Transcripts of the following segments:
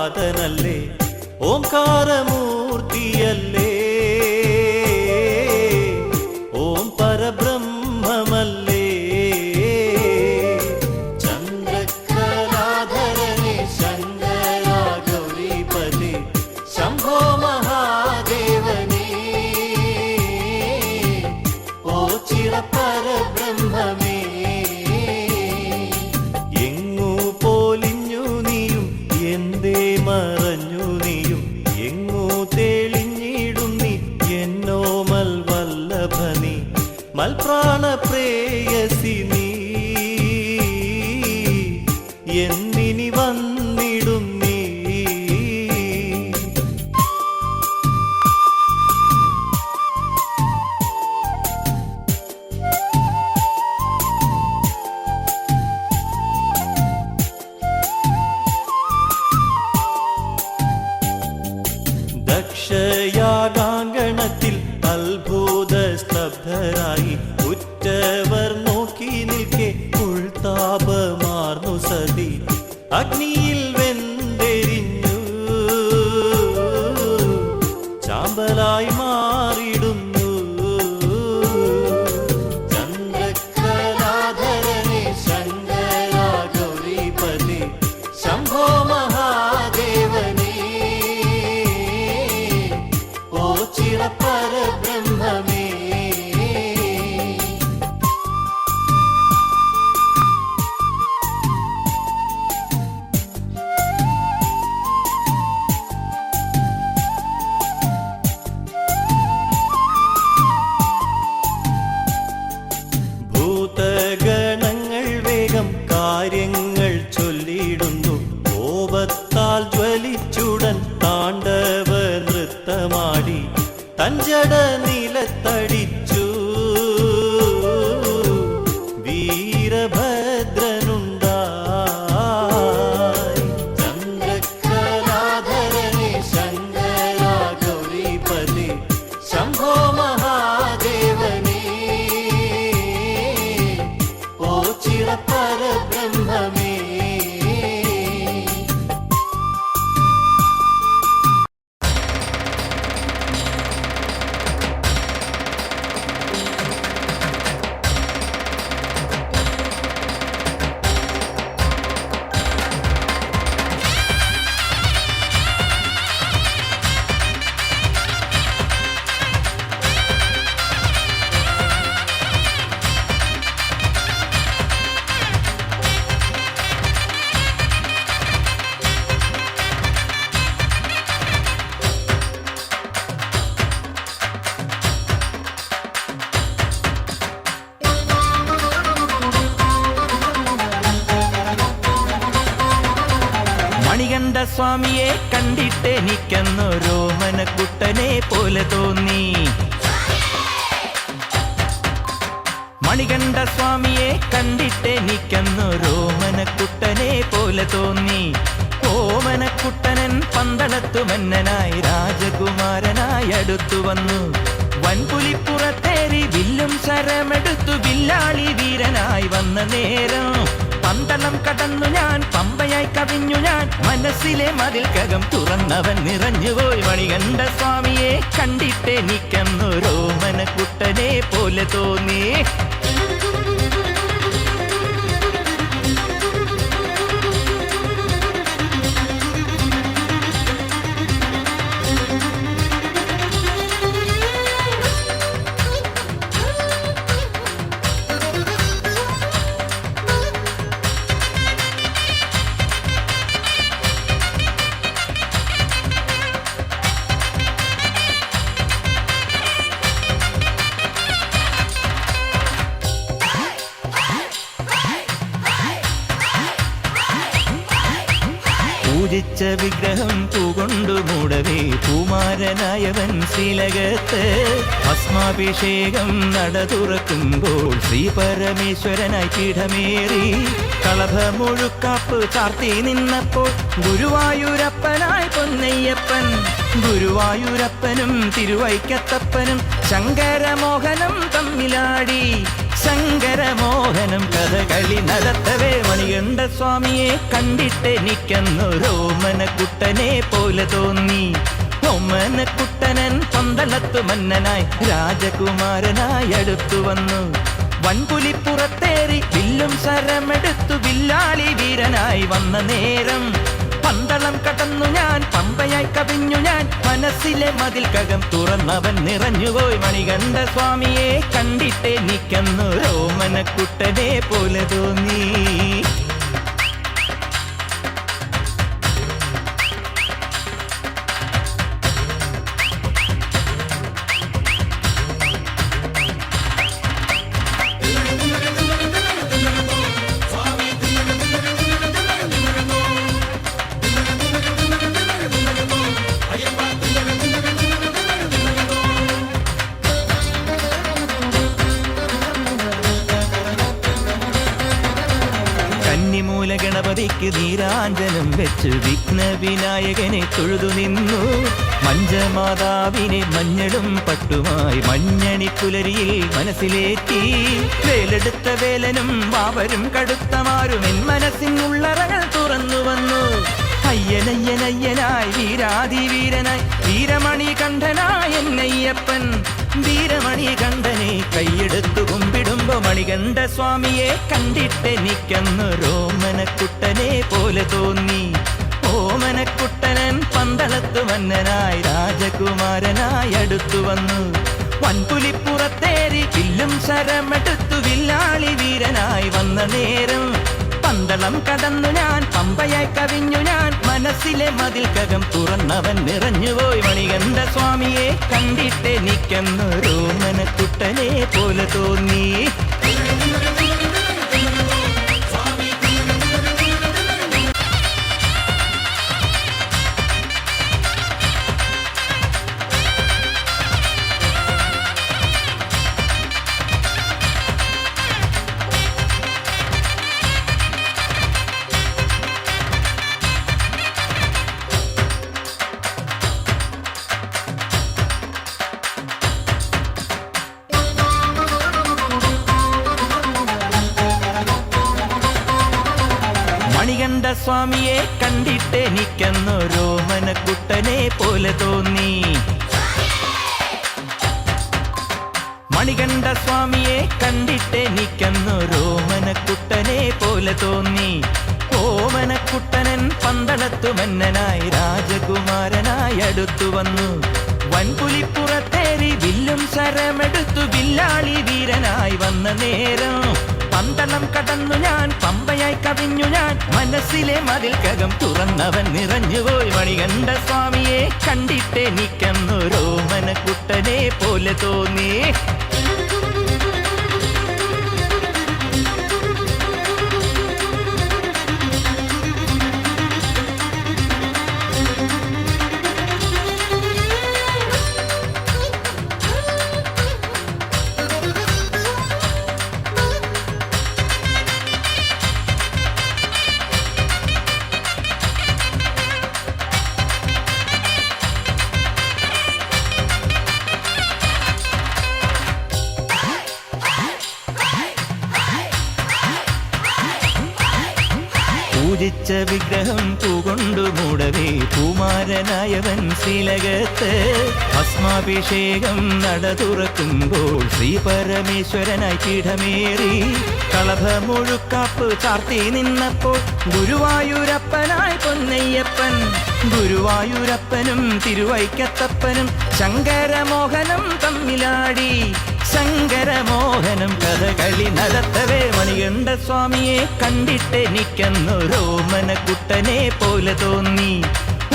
നാഥനല്ലേ, ഓംകാരമൂർത്തിയല്ലേ, ഓം പരബ്രഹ്മമല്ലേ. ചന്ദ്രകലാധരനെ ശങ്കര ഗൗരീപതി ശംഭോ മഹാദേവനേ, ഓ ചിരപരബ്രഹ്മമേ. എങ്ങു പോലിഞ്ഞു നീയും എന്തേ മറഞ്ഞു നീയും, എങ്ങു തെളിഞ്ഞിടും നീ എന്നോമൽ വല്ലഭനി, മൽപ്രാണ പ്രേയസി നീ എന്നിനി വന്നിടും നീ. ദക്ഷയാഗാങ്കണത്തിൽ അത്ഭുത സ്തബ്ധരായി ഉറ്റവർ നോക്കി നിൽക്കെ ഉൾതാപമാർന്നു സതി അഗ്നിയിൽ വെന്തെരിഞ്ഞു ചാമ്പലായി മാറിടുന്നു. ചന്ദ്രകലാധരനെ ശങ്കര ഗൗരീപതി ശംഭോ മഹാദേവനേ, ഓ ചിരപരബ്രഹ്മമേ. ഭൂതഗണങ്ങൾ വേഗം കാര്യങ്ങൾ ചൊല്ലിയിടുന്നു, കോപത്താൽ ജ്വലിച്ചുടൻ താണ്ഡവ നൃത്തമാടി തഞ്ചട നിലത്തടിച്ചു വീരഭദ്രനുണ്ടായി. ചന്ദ്രകലാധരനെ ശങ്കര ഗൗരീപതി ശംഭോ മഹാദേവനേ, ഓ ചിരപരബ്രഹ്മമേ. മണികണ്ഠ സ്വാമിയെ കണ്ടിട്ടെനിക്കെന്നൊരു മനക്കുട്ടനെ പോലെ തോന്നി. മണികണ്ഠ സ്വാമിയെ കണ്ടിട്ടെനിക്കെന്നൊരു മനക്കുട്ടനെ പോലെ തോന്നി. ഓമനക്കുട്ടനൻ പന്തളത്തു മന്നനായി രാജകുമാരനായി അടുത്തു വന്നു. വൻപുലിപ്പുറത്തേറി വില്ലും ശരമെടുത്തു വില്ലാളി വീരനായി വന്ന നേരം പന്തളം കടന്നു ഞാൻ, പമ്പയായി കവിഞ്ഞു ഞാൻ, മനസ്സിലെ മതിൽക്കകം തുറന്നവൻ നിറഞ്ഞുപോയി. മണികണ്ഠ സ്വാമിയെ കണ്ടിട്ടെനിക്കെന്നൊരു മനക്കുട്ടനെ പോലെ തോന്നി. പൂജിച്ച വിഗ്രഹം പൂകൊണ്ടു മൂടവേ പൂമാരനായവൻ ശ്രീലകത്ത് ഭസ്മാഭിഷേകം നട തുറക്കുമ്പോൾ ശ്രീ പരമേശ്വരനായി പീഠമേറി കളഭമുഴുക്കാപ്പ് ചാർത്തി നിന്നപ്പോൾ ഗുരുവായൂരപ്പനായി പൊന്നയ്യപ്പൻ. ഗുരുവായൂരപ്പനും തിരുവൈക്കത്തപ്പനും ശങ്കരമോഹനം തമ്മിലാടി. ശങ്കര ശങ്കരമോഹനം കഥകളി നടത്തവേ മണികണ്ഠ സ്വാമിയെ കണ്ടിട്ടെനിക്കെന്നൊരോമനക്കുട്ടനെ പോലെ തോന്നി. ഓമനക്കുട്ടനൻ പന്തളത്തു മന്നനായി രാജകുമാരനായി അടുത്തു വന്നു. വൻപുലിപ്പുറത്തേറി വില്ലും ശരമെടുത്തു വില്ലാളി വീരനായി വന്ന നേരം പന്തളം കടന്നു ഞാൻ പമ്പയായി കവിഞ്ഞു ഞാൻ മനസ്സിലെ മതിൽക്കകം തുറന്നവൻ നിറഞ്ഞുപോയി. മണികണ്ഠ സ്വാമിയെ കണ്ടിട്ടെനിക്കെന്നൊരോമനക്കുട്ടനെ പോലെ തോന്നി. കന്നിമൂല ഗണപതിക്ക് നീരാഞ്ജനം വെച്ച് വിഘ്ന വിനായകനെ തൊഴുതു നിന്നു. മഞ്ചമാതാവിനെ മഞ്ഞളും പട്ടുമായി മഞ്ഞണി പുലരിയിൽ മനസ്സിലേറ്റി. വേലെടുത്ത വേലനും വാവരും കടുത്തമാരും എൻ മനസ്സിനുള്ളറകൾ തുറന്നു വന്നു. അയ്യനയ്യനയ്യനായി വീരാതിവീരനായി വീരമണി കണ്ഠനായ എന്നയ്യപ്പൻ വീരമണി കണ്ഠനെ കൈയെടുത്തു കുമ്പിടുമ്പോ മണികണ്ഠ സ്വാമിയെ കണ്ടിട്ടെനിക്കെന്നൊരോമനക്കുട്ടനെ പോലെ തോന്നി. ഓമനക്കുട്ടനൻ പന്തളത്തു മന്നനായി രാജകുമാരനായി അടുത്തു വന്നു. വൻപുലിപ്പുറത്തേറി വില്ലും ശരമെടുത്തു വില്ലാളി വീരനായി വന്ന നേരം പന്തളം കടന്നു ഞാൻ പമ്പയായി കവിഞ്ഞു ഞാൻ മനസ്സിലെ മതിൽക്കകം തുറന്നവൻ നിറഞ്ഞുപോയി. മണികണ്ഠ സ്വാമിയെ കണ്ടിട്ടെനിക്കെന്നൊരോമനക്കുട്ടനെ പോലെ തോന്നി. മണികണ്ഠ സ്വാമിയെ കണ്ടിട്ടെനിക്കെന്നൊരോമനക്കുട്ടനെ പോലെ തോന്നി. മണികണ്ഠ സ്വാമിയെ കണ്ടിട്ടെനിക്കെന്നൊരോമനക്കുട്ടനെ പോലെ തോന്നി. ഓമനക്കുട്ടനൻ പന്തളത്തു മന്നനായി രാജകുമാരനായി അടുത്തു വന്നു. വൻപുലിപ്പുറത്തേറി വില്ലും ശരമെടുത്തു വില്ലാളി വീരനായി വന്ന നേരം പന്തളം കടന്നു ഞാൻ പമ്പയായി കവിഞ്ഞു ഞാൻ മനസ്സിലെ മതിൽക്കകം തുറന്നവൻ നിറഞ്ഞുപോയി. മണികണ്ഠ സ്വാമിയെ കണ്ടിട്ടെനിക്കെന്നൊരോമനക്കുട്ടനെ പോലെ തോന്നി. പൂജിച്ച വിഗ്രഹം പൂകൊണ്ടു മൂടവേ പൂമാരനായവൻ ശ്രീലകത്ത് ഭസ്മാഭിഷേകം നട തുറക്കുമ്പോൾ ശ്രീ പരമേശ്വരനായി പീഠമേറി കളഭമുഴുക്കാപ്പ് ചാർത്തി നിന്നപ്പോൾ ഗുരുവായൂരപ്പനായി പൊന്നയ്യപ്പൻ. ഗുരുവായൂരപ്പനും തിരുവൈക്കത്തപ്പനും ശങ്കരമോഹനം തമ്മിലാടി. ശങ്കരമോഹനം കഥകളി നടത്തവേ മണികണ്ഠ സ്വാമിയെ കണ്ടിട്ടെനിക്കെന്നൊരോമനക്കുട്ടനെ പോലെ തോന്നി.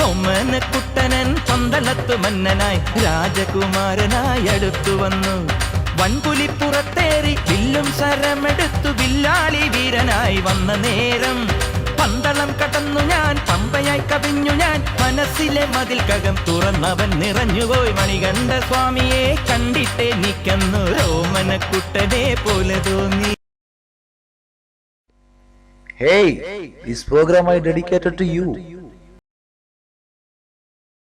ഓമനക്കുട്ടനൻ പന്തളത്തു മന്നനായി രാജകുമാരനായി അടുത്തു വന്നു. വൻപുലിപ്പുറത്തേറി വില്ലും ശരമെടുത്തു വില്ലാളി വീരനായി വന്ന നേരം പന്തളം കടന്നു ഞാൻ പമ്പയായി കവിഞ്ഞു ഞാൻ മനസ്സിലെ മതിൽക്കകം തുറന്നവൻ നിറഞ്ഞുപോയി. മണികണ്ഠ സ്വാമിയെ കണ്ടിട്ടെനിക്കെന്നൊരോമനക്കുട്ടനെ പോലെ തോന്നി. Hey, this program I dedicated to you.